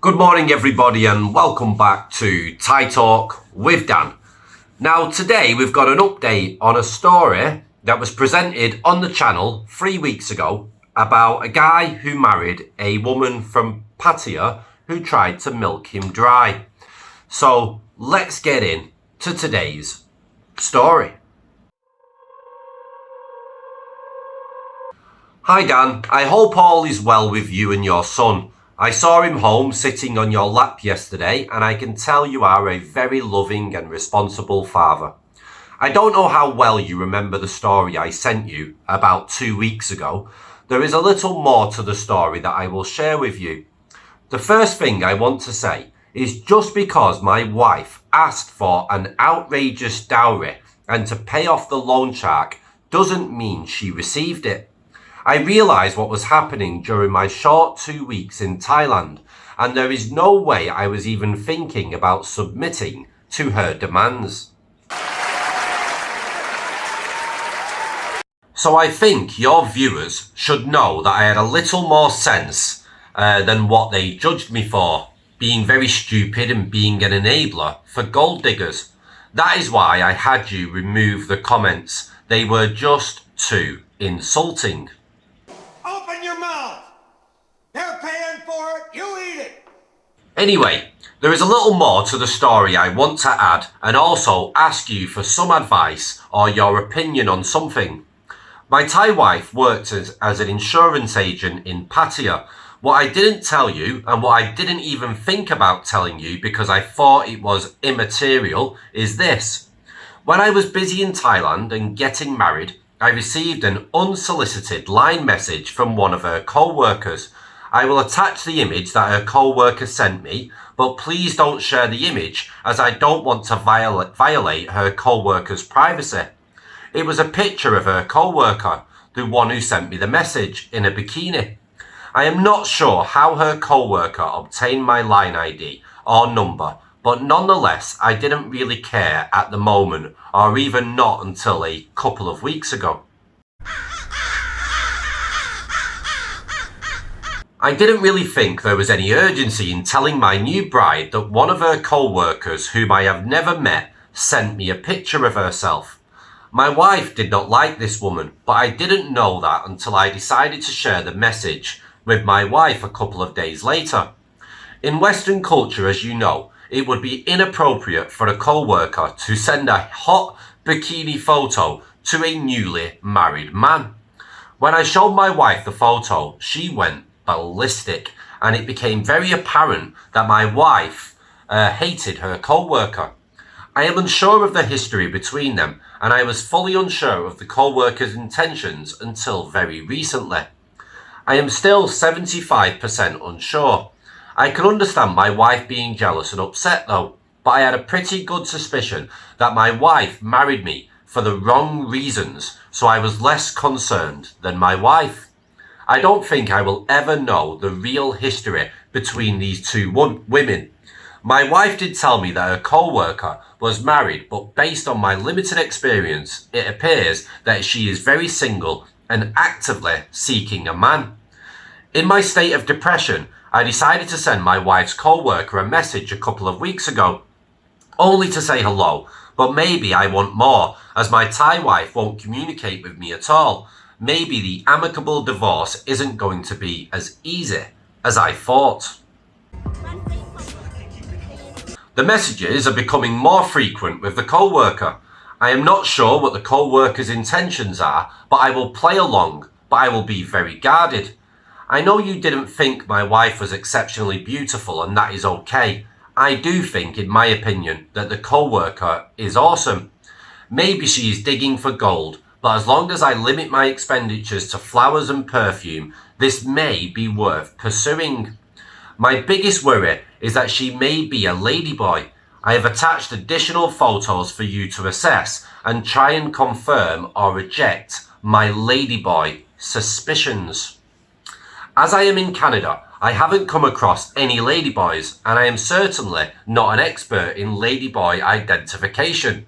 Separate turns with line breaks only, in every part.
Good morning everybody and welcome back to Thai Talk with Dan. Now today we've got an update on a story that was presented on the channel 3 weeks ago about a guy who married a woman from Pattaya who tried to milk him dry. So let's get in to today's story. Hi Dan, I hope all is well with you and your son. I saw him home sitting on your lap yesterday and I can tell you are a very loving and responsible father. I don't know how well you remember the story I sent you about 2 weeks ago. There is a little more to the story that I will share with you. The first thing I want to say is just because my wife asked for an outrageous dowry and to pay off the loan shark doesn't mean she received it. I realised what was happening during my short 2 weeks in Thailand, and there is no way I was even thinking about submitting to her demands. So I think your viewers should know that I had a little more sense than what they judged me for, being very stupid and being an enabler for gold diggers. That is why I had you remove the comments. They were just too insulting.
Open your mouth! They're paying for it, you eat it!
Anyway, there is a little more to the story I want to add and also ask you for some advice or your opinion on something. My Thai wife worked as an insurance agent in Pattaya. What I didn't tell you and what I didn't even think about telling you because I thought it was immaterial is this. When I was busy in Thailand and getting married, I received an unsolicited line message from one of her co-workers. I will attach the image that her co-worker sent me, but please don't share the image as I don't want to violate her co-worker's privacy. It was a picture of her co-worker, the one who sent me the message, in a bikini. I am not sure how her co-worker obtained my line ID or number, but nonetheless, I didn't really care at the moment, or even not until a couple of weeks ago. I didn't really think there was any urgency in telling my new bride that one of her co-workers, whom I have never met, sent me a picture of herself. My wife did not like this woman, but I didn't know that until I decided to share the message with my wife a couple of days later. In Western culture, as you know, it would be inappropriate for a co-worker to send a hot bikini photo to a newly married man. When I showed my wife the photo, she went ballistic, and it became very apparent that my wife hated her co-worker. I am unsure of the history between them, and I was fully unsure of the co-worker's intentions until very recently. I am still 75% unsure. I can understand my wife being jealous and upset though, but I had a pretty good suspicion that my wife married me for the wrong reasons, so I was less concerned than my wife. I don't think I will ever know the real history between these two women. My wife did tell me that her co-worker was married, but based on my limited experience, it appears that she is very single and actively seeking a man. In my state of depression, I decided to send my wife's co-worker a message a couple of weeks ago, only to say hello, but maybe I want more, as my Thai wife won't communicate with me at all. Maybe the amicable divorce isn't going to be as easy as I thought. The messages are becoming more frequent with the co-worker. I am not sure what the co-worker's intentions are, but I will play along, but I will be very guarded. I know you didn't think my wife was exceptionally beautiful, and that is okay. I do think, in my opinion, that the co-worker is awesome. Maybe she is digging for gold, but as long as I limit my expenditures to flowers and perfume, this may be worth pursuing. My biggest worry is that she may be a ladyboy. I have attached additional photos for you to assess and try and confirm or reject my ladyboy suspicions. As I am in Canada, I haven't come across any ladyboys, and I am certainly not an expert in ladyboy identification.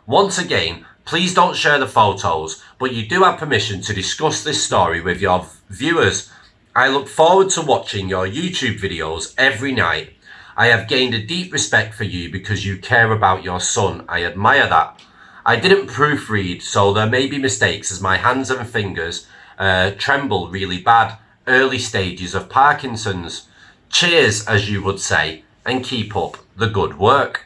Once again, please don't share the photos, but you do have permission to discuss this story with your viewers. I look forward to watching your YouTube videos every night. I have gained a deep respect for you because you care about your son. I admire that. I didn't proofread, so there may be mistakes as my hands and fingers tremble really bad. Early stages of Parkinson's. Cheers, as you would say, and keep up the good work.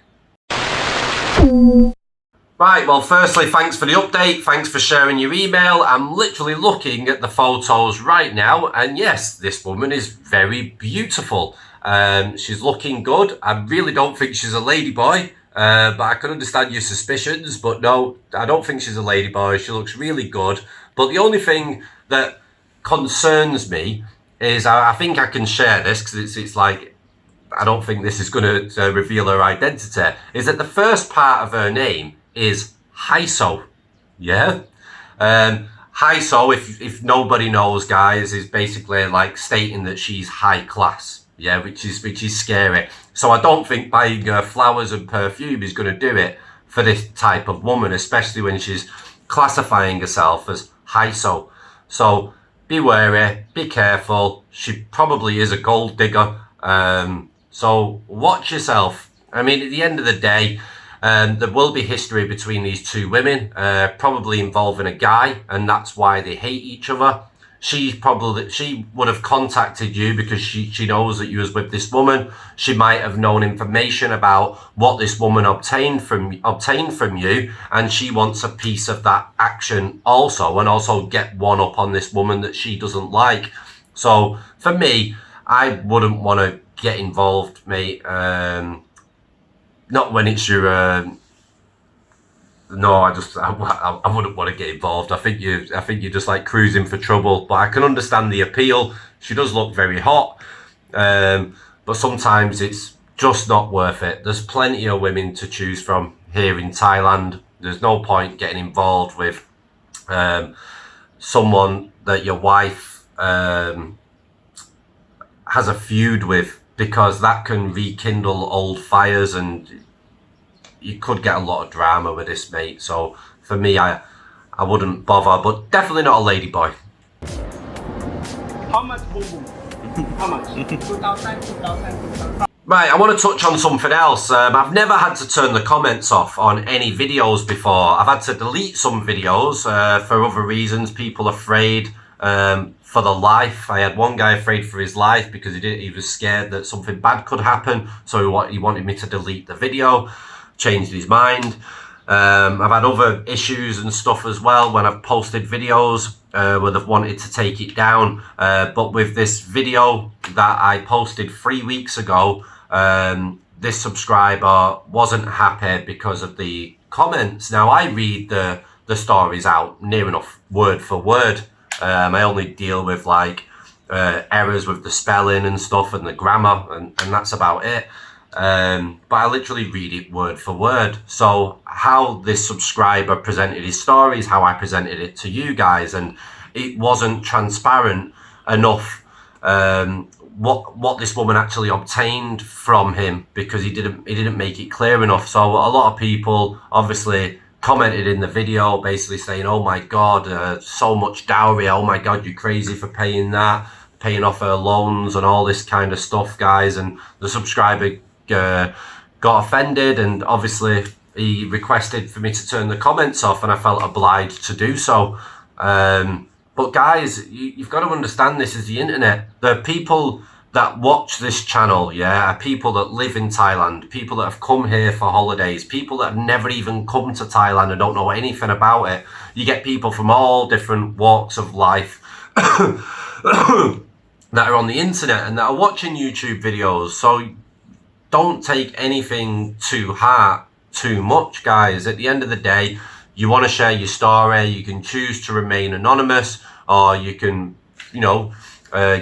Right, well, firstly, thanks for the update. Thanks for sharing your email. I'm literally looking at the photos right now. And yes, this woman is very beautiful. She's looking good. I really don't think she's a ladyboy. But I can understand your suspicions. But no, I don't think she's a ladyboy. She looks really good. But the only thing that concerns me is I think I can share this because it's like, I don't think this is going to reveal her identity, is that the first part of her name is Hyso. Yeah? Hyso, if nobody knows, guys, is basically like stating that she's high class. Yeah, which is scary. So I don't think buying her flowers and perfume is going to do it for this type of woman, especially when she's classifying herself as Hyso. So be wary, be careful. She probably is a gold digger. So watch yourself. I mean, at the end of the day, there will be history between these two women, probably involving a guy, and that's why they hate each other. She would have contacted you because she knows that you was with this woman. She might have known information about what this woman obtained from you, and she wants a piece of that action also, and also get one up on this woman that she doesn't like. So for me, I wouldn't want to get involved, mate. Not when it's your. No, I wouldn't want to get involved. I think you're just like cruising for trouble. But I can understand the appeal. She does look very hot, but sometimes it's just not worth it. There's plenty of women to choose from here in Thailand. There's no point getting involved with someone that your wife has a feud with, because that can rekindle old fires and you could get a lot of drama with this, mate. So for me, I wouldn't bother, but definitely not a ladyboy.
How much boom boom? How much? 2,000.
Right, I want to touch on something else. I've never had to turn the comments off on any videos before. I've had to delete some videos for other reasons. People afraid for their life. I had one guy afraid for his life because he was scared that something bad could happen. So he wanted me to delete the video. Changed his mind. I've had other issues and stuff as well when I've posted videos where they've wanted to take it down. But with this video that I posted 3 weeks ago, this subscriber wasn't happy because of the comments. Now, I read the stories out near enough word for word. I only deal with like errors with the spelling and stuff and the grammar, and that's about it. But I literally read it word for word. So how this subscriber presented his story is how I presented it to you guys, and it wasn't transparent enough what this woman actually obtained from him, because he didn't make it clear enough. So a lot of people obviously commented in the video basically saying, oh my god, so much dowry, oh my god, you're crazy for paying that, paying off her loans and all this kind of stuff, guys. And the subscriber got offended, and obviously he requested for me to turn the comments off, and I felt obliged to do so. But guys, you've got to understand, this is the internet. The people that watch this channel, yeah, are people that live in Thailand, people that have come here for holidays, people that have never even come to Thailand and don't know anything about it. You get people from all different walks of life that are on the internet and that are watching YouTube videos. So don't take anything to heart too much, guys. At the end of the day, you want to share your story, you can choose to remain anonymous, or you can,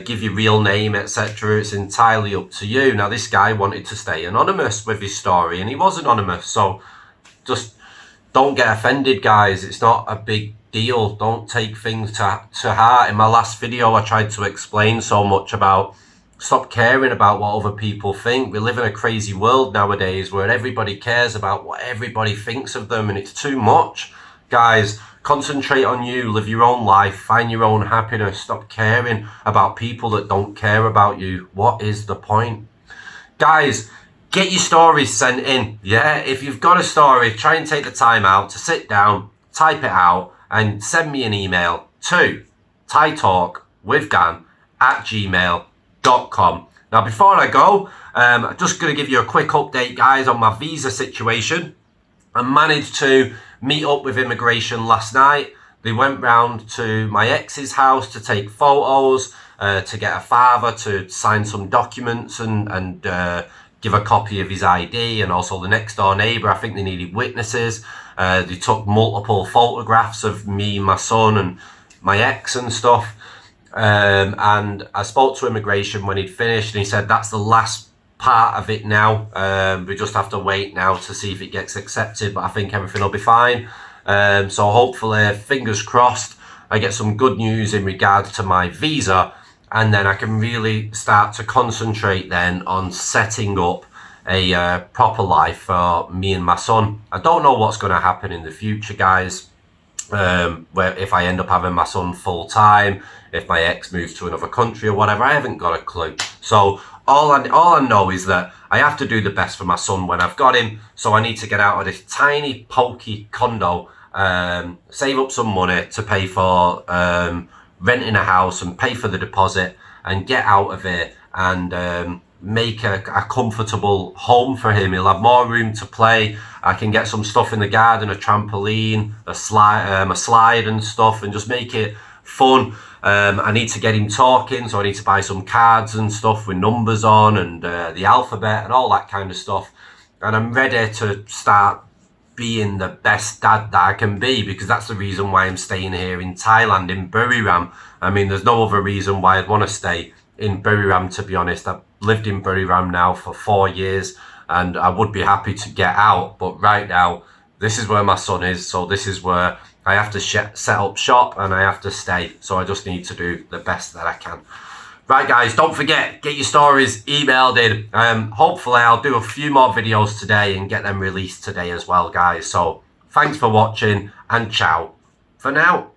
give your real name, etc. It's entirely up to you. Now, this guy wanted to stay anonymous with his story, and he was anonymous. So just don't get offended, guys. It's not a big deal. Don't take things to heart. In my last video, I tried to explain so much about stop caring about what other people think. We live in a crazy world nowadays where everybody cares about what everybody thinks of them, and it's too much. Guys, Concentrate on you, live your own life, find your own happiness, stop caring about people that don't care about you. What is the point? Guys, get your stories sent in. Yeah, if you've got a story, try and take the time out to sit down, type it out, and send me an email to thaitalkwithgan@gmail.com. Now, before I go, I'm just going to give you a quick update, guys, on my visa situation. I managed to meet up with immigration last night. They went round to my ex's house to take photos, to get a father to sign some documents and give a copy of his ID, and also the next door neighbour. I think they needed witnesses. They took multiple photographs of me, my son, and my ex and stuff. And I spoke to immigration when he'd finished, and he said that's the last part of it now. We just have to wait now to see if it gets accepted, but I think everything will be fine. So hopefully, fingers crossed, I get some good news in regards to my visa, and then I can really start to concentrate then on setting up a proper life for me and my son. I don't know what's going to happen in the future, guys. Where if I end up having my son full time, if my ex moves to another country or whatever, I haven't got a clue. So all I know is that I have to do the best for my son when I've got him. So I need to get out of this tiny pokey condo, save up some money to pay for renting a house and pay for the deposit, and get out of it and make a comfortable home for him. He'll have more room to play. I can get some stuff in the garden, a trampoline, a slide and stuff, and just make it fun. I need to get him talking, so I need to buy some cards and stuff with numbers on, and the alphabet and all that kind of stuff. And I'm ready to start being the best dad that I can be, because that's the reason why I'm staying here in Thailand, in Buriram. I mean, there's no other reason why I'd want to stay in Buriram, to be honest. I've lived in Buriram now for 4 years, and I would be happy to get out, but right now this is where my son is, so this is where I have to set up shop and I have to stay. So I just need to do the best that I can. Right, guys, don't forget, get your stories emailed in. Hopefully I'll do a few more videos today and get them released today as well, guys. So thanks for watching, and ciao for now.